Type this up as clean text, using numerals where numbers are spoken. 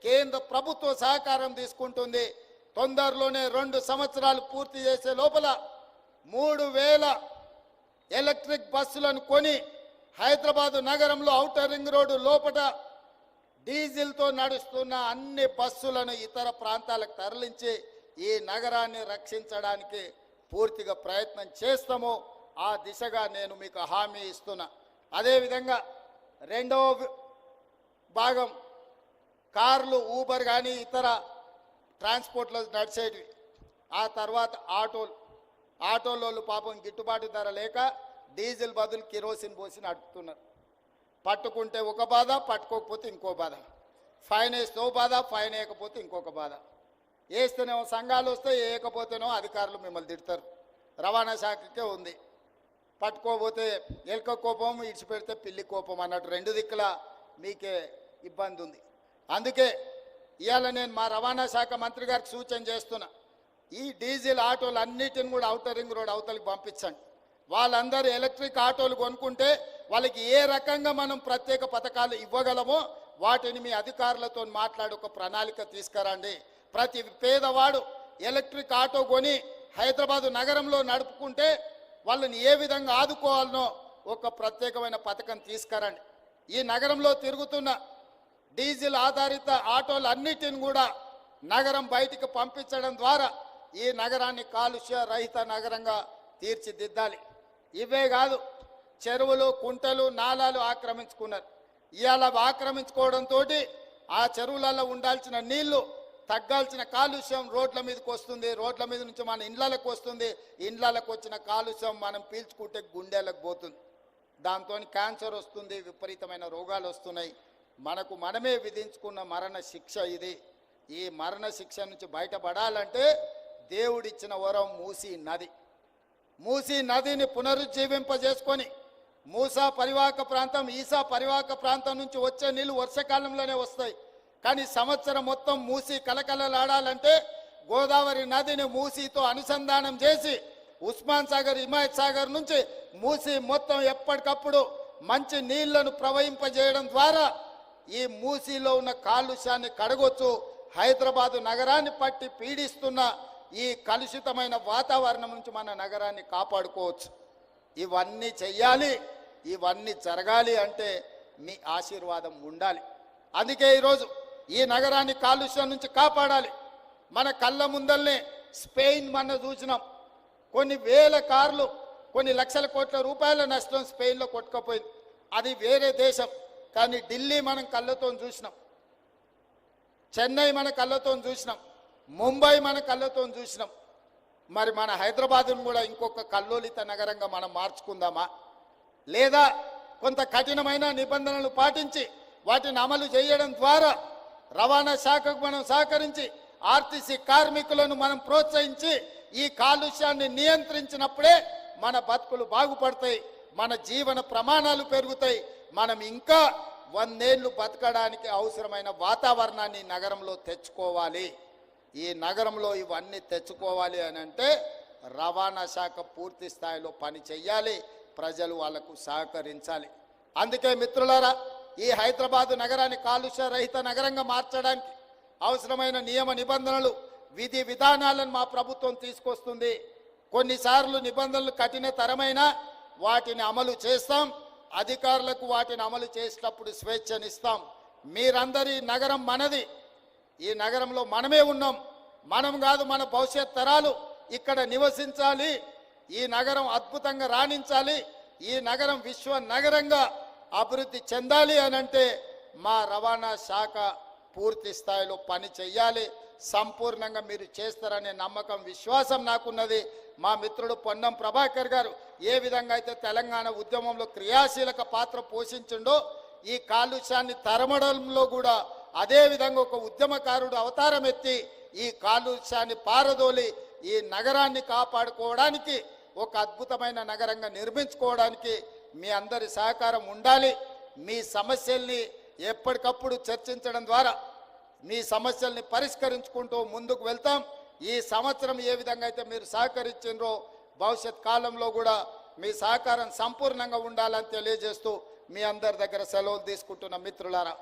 కేంద్ర ప్రభుత్వ సహకారం తీసుకుంటుంది. తొందరలోనే 2 సంవత్సరాలు పూర్తి చేసే లోపల 3000 ఎలక్ట్రిక్ బస్సులను కొని హైదరాబాదు నగరంలో ఔటర్ రింగ్ రోడ్డు లోపల డీజిల్తో నడుస్తున్న అన్ని బస్సులను ఇతర ప్రాంతాలకు తరలించి ఈ నగరాన్ని రక్షించడానికి పూర్తిగా ప్రయత్నం చేస్తాము. ఆ దిశగా నేను మీకు హామీ ఇస్తున్నా. అదేవిధంగా రెండవ భాగం కార్లు, ఊబర్ కానీ ఇతర ట్రాన్స్పోర్ట్లో నడిచేటివి. ఆ తర్వాత ఆటోలోళ్ళు పాపం గిట్టుబాటు ధర లేక డీజిల్ బదులు కిరోసిన్ పోసి నడుపుతున్నారు. పట్టుకుంటే ఒక బాధ, పట్టుకోకపోతే ఇంకో బాధ. ఫైన్ వేస్తే ఓ బాధ, ఫైన్ వేయకపోతే ఇంకొక బాధ. వేస్తేనేమో సంఘాలు వస్తే, వేయకపోతేనో అధికారులు మిమ్మల్ని తిడతారు. రవాణా శాఖకే ఉంది. పట్టుకోకపోతే ఎలక కోపం, ఇడిచిపెడితే పిల్లి కోపం అన్నట్టు 2 దిక్కుల మీకే ఇబ్బంది ఉంది. అందుకే ఇవాళ నేను మా రవాణా శాఖ మంత్రి గారికి సూచన చేస్తున్నా, ఈ డీజిల్ ఆటోలు అన్నిటిని కూడా ఔటర్ రింగ్ రోడ్ అవతలికి పంపించండి. వాళ్ళందరూ ఎలక్ట్రిక్ ఆటోలు కొనుక్కుంటే వాళ్ళకి ఏ రకంగా మనం ప్రత్యేక పథకాలు ఇవ్వగలమో వాటిని మీ అధికారులతో మాట్లాడి ఒక ప్రణాళిక తీసుకురండి. ప్రతి పేదవాడు ఎలక్ట్రిక్ ఆటో కొని హైదరాబాదు నగరంలో నడుపుకుంటే వాళ్ళని ఏ విధంగా ఆదుకోవాలనో ఒక ప్రత్యేకమైన పథకం తీసుకురండి. ఈ నగరంలో తిరుగుతున్న డీజిల్ ఆధారిత ఆటోలన్నిటిని కూడా నగరం బయటికి పంపించడం ద్వారా ఈ నగరాన్ని కాలుష్య రహిత నగరంగా తీర్చిదిద్దాలి. ఇవే కాదు, చెరువులు, కుంటలు, నాలాలు ఆక్రమించుకున్నారు. ఇవాళ ఆక్రమించుకోవడంతో ఆ చెరువులలో ఉండాల్సిన నీళ్లు, తగ్గాల్సిన కాలుష్యం రోడ్ల మీదకి వస్తుంది. రోడ్ల మీద నుంచి మన ఇండ్లకు వస్తుంది. ఇండ్లకు వచ్చిన కాలుష్యం మనం పీల్చుకుంటే గుండెలకు పోతుంది. దాంతో క్యాన్సర్ వస్తుంది, విపరీతమైన రోగాలు వస్తున్నాయి. మనకు మనమే విధించుకున్న మరణ శిక్ష ఇది. ఈ మరణ శిక్ష నుంచి బయటపడాలంటే దేవుడిచ్చిన వరం మూసీ నది. మూసీ నదిని పునరుజ్జీవింపజేసుకొని మూసా పరివాహక ప్రాంతం, ఈసా పరివాహక ప్రాంతం నుంచి వచ్చే నీళ్లు వర్షాకాలంలోనే వస్తాయి. కానీ సంవత్సరం మొత్తం మూసీ కలకలలాడాలంటే గోదావరి నదిని మూసీతో అనుసంధానం చేసి ఉస్మాన్ సాగర్, హిమాయత్ సాగర్ నుంచి మూసీ మొత్తం ఎప్పటికప్పుడు మంచి నీళ్లను ప్రవహింపజేయడం ద్వారా ఈ మూసీలో ఉన్న కాలుష్యాన్ని కడగొచ్చు. హైదరాబాదు నగరాన్ని పట్టి పీడిస్తున్న ఈ కలుషితమైన వాతావరణం నుంచి మన నగరాన్ని కాపాడుకోవచ్చు. ఇవన్నీ చెయ్యాలి. ఇవన్నీ జరగాలి అంటే మీ ఆశీర్వాదం ఉండాలి. అందుకే ఈరోజు ఈ నగరాన్ని కాలుష్యం నుంచి కాపాడాలి. మన కళ్ళ ముందల్నే స్పెయిన్ మన చూసినాం. కొన్ని వేల కార్లు, కొన్ని లక్షల కోట్ల రూపాయల నష్టం స్పెయిన్లో కొట్టుకుపోయింది. అది వేరే దేశం. కానీ ఢిల్లీ మనం కళ్ళతో చూసినాం, చెన్నై మన కళ్ళతో చూసినాం, ముంబై మన కళ్ళతో చూసినాం. మరి మన హైదరాబాద్ను కూడా ఇంకొక కల్లోలిత నగరంగా మనం మార్చుకుందామా? లేదా కొంత కఠినమైన నిబంధనలు పాటించి వాటిని అమలు చేయడం ద్వారా రవాణా శాఖకు మనం సహకరించి ఆర్టీసీ కార్మికులను మనం ప్రోత్సహించి ఈ కాలుష్యాన్ని నియంత్రించినప్పుడే మన బతుకులు బాగుపడతాయి, మన జీవన ప్రమాణాలు పెరుగుతాయి. మనం ఇంకా 100 ఏళ్ళు బతకడానికి అవసరమైన వాతావరణాన్ని నగరంలో తెచ్చుకోవాలి. ఈ నగరంలో ఇవన్నీ తెచ్చుకోవాలి అని అంటే రవాణా శాఖ పూర్తి స్థాయిలో పని చేయాలి. ప్రజలు వాళ్లకు సహకరించాలి. అందుకే మిత్రులారా, ఈ హైదరాబాదు నగరాన్ని కాలుష్య రహిత నగరంగా మార్చడానికి అవసరమైన నియమ నిబంధనలు, విధి విధానాలను మా ప్రభుత్వం తీసుకొస్తుంది. కొన్నిసార్లు నిబంధనలు కఠినతరమైన వాటిని అమలు చేస్తాం. అధికారులకు వాటిని అమలు చేసేటప్పుడు స్వేచ్ఛనిస్తాం. మీరందరి నగరం మనది. ఈ నగరంలో మనమే ఉన్నాం. మనం కాదు, మన భవిష్యత్ తరాలు ఇక్కడ నివసించాలి. ఈ నగరం అద్భుతంగా రాణించాలి. ఈ నగరం విశ్వ నగరంగా అభివృద్ధి చెందాలి అని అంటే మా రవాణా శాఖ పూర్తి స్థాయిలో పని చేయాలి. సంపూర్ణంగా మీరు చేస్తారనే నమ్మకం, విశ్వాసం నాకున్నది. మా మిత్రుడు పొన్నం ప్రభాకర్ గారు ఏ విధంగా అయితే తెలంగాణ ఉద్యమంలో క్రియాశీలక పాత్ర పోషించిండో ఈ కాలుష్యాన్ని తరమడంలో కూడా అదే విధంగా ఒక ఉద్యమకారుడు అవతారం ఎత్తి ఈ కాలుష్యాన్ని పారదోలి ఈ నగరాన్ని కాపాడుకోవడానికి, ఒక అద్భుతమైన నగరంగా నిర్మించుకోవడానికి మీ అందరి సహకారం ఉండాలి. మీ సమస్యల్ని ఎప్పటికప్పుడు చర్చించడం ద్వారా మీ సమస్యల్ని పరిష్కరించుకుంటూ ముందుకు వెళ్తాం. ఈ సంవత్సరం ఏ విధంగా అయితే మీరు సహకరించారో భవిష్యత్ కాలంలో కూడా మీ సహకారం సంపూర్ణంగా ఉండాలని తెలియజేస్తూ మీ అందరి దగ్గర సెలవులు తీసుకుంటున్న మిత్రులారా.